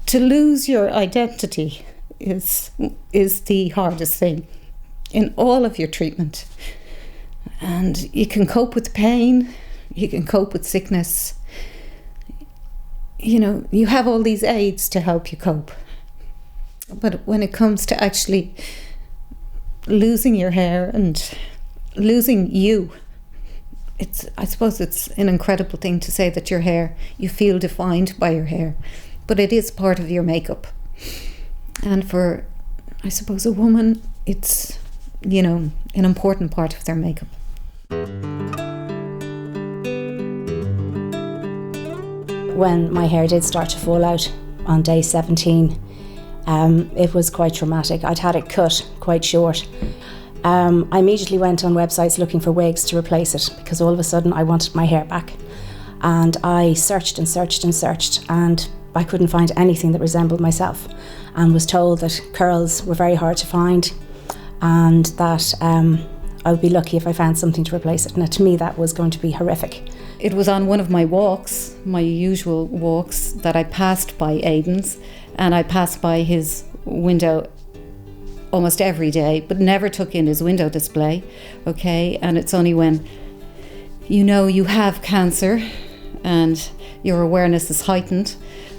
To lose your identity is the hardest thing in all of your treatment. And you can cope with pain, you can cope with sickness. You know, you have all these aids to help you cope. But when it comes to actually losing your hair and losing you, I suppose it's an incredible thing to say that your hair, you feel defined by your hair, but it is part of your makeup. And for, I suppose, a woman, it's, you know, an important part of their makeup. When my hair did start to fall out on day 17, it was quite traumatic. I'd had it cut quite short. I immediately went on websites looking for wigs to replace it because all of a sudden I wanted my hair back. And I searched and searched and searched, and I couldn't find anything that resembled myself, and was told that curls were very hard to find and that I would be lucky if I found something to replace it. Now, to me, that was going to be horrific. It was on one of my walks, my usual walks, that I passed by Aidan's, and I passed by his window almost every day, but never took in his window display, okay? And it's only when you know you have cancer and your awareness is heightened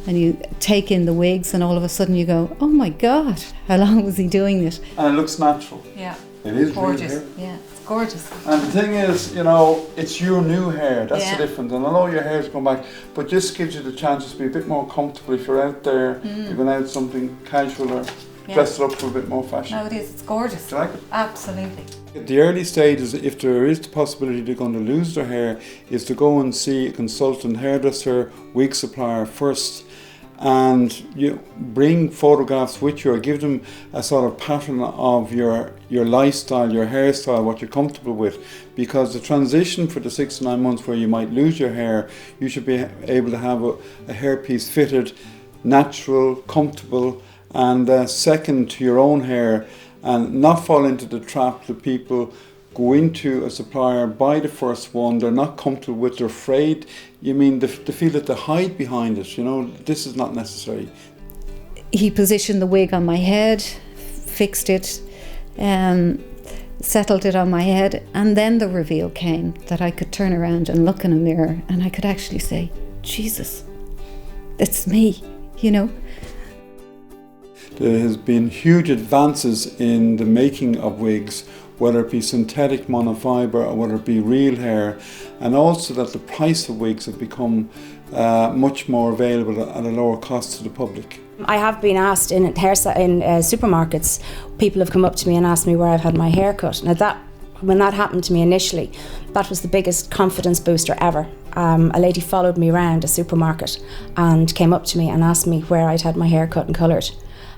and you take in the wigs and all of a sudden you go, oh my God, how long was he doing it? And it looks natural. Yeah. It is gorgeous. Real hair. Yeah, it's gorgeous. And the thing is, you know, it's your new hair. That's Yeah. the difference. And I know your hair's going back, but this gives you the chance to be a bit more comfortable if you're out there, you're going out something casual or dress it up for a bit more fashion. No, it is. It's gorgeous. Do you like it? Absolutely. At the early stages, if there is the possibility they're going to lose their hair, is to go and see a consultant, hairdresser, wig supplier first, and you bring photographs with you or give them a sort of pattern of your lifestyle, your hairstyle, what you're comfortable with, because the transition for the 6 to 9 months where you might lose your hair, you should be able to have a hairpiece fitted, natural, comfortable, and second to your own hair, and not fall into the trap that people go into a supplier, buy the first one, they're not comfortable with, they're afraid, they feel that they hide behind it, you know, this is not necessary. He positioned the wig on my head, fixed it, settled it on my head, and then the reveal came that I could turn around and look in a mirror and I could actually say, Jesus, it's me, you know. There has been huge advances in the making of wigs, whether it be synthetic monofibre or whether it be real hair, and also that the price of wigs have become much more available at a lower cost to the public. I have been asked in supermarkets, people have come up to me and asked me where I've had my hair cut. Now when that happened to me initially, that was the biggest confidence booster ever. A lady followed me around a supermarket and came up to me and asked me where I'd had my hair cut and coloured.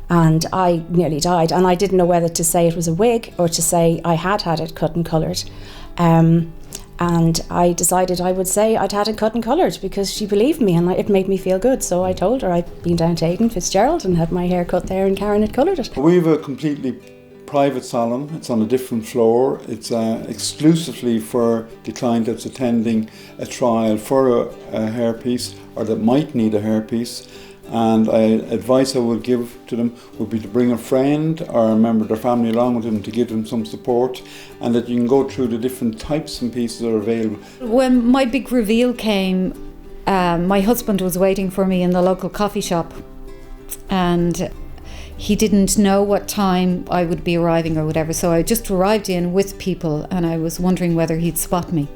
And I nearly died, and I didn't know whether to say it was a wig or to say I had had it cut and coloured. And I decided I would say I'd had it cut and coloured because she believed me and it made me feel good. So I told her I'd been down to Aidan Fitzgerald and had my hair cut there and Karen had coloured it. We have a completely private salon. It's on a different floor. It's exclusively for the client that's attending a trial for a hairpiece or that might need a hairpiece. And advice I would give to them would be to bring a friend or a member of their family along with them to give them some support, and that you can go through the different types and pieces that are available. When my big reveal came, my husband was waiting for me in the local coffee shop, and he didn't know what time I would be arriving or whatever, so I just arrived in with people and I was wondering whether he'd spot me.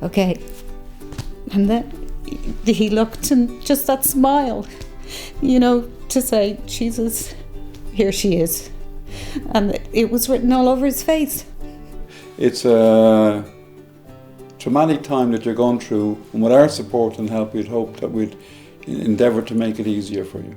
Okay, and then he looked and just that smile, you know, to say, Jesus, here she is. And it was written all over his face. It's a traumatic time that you're going through, and with our support and help, we'd hope that we'd endeavour to make it easier for you.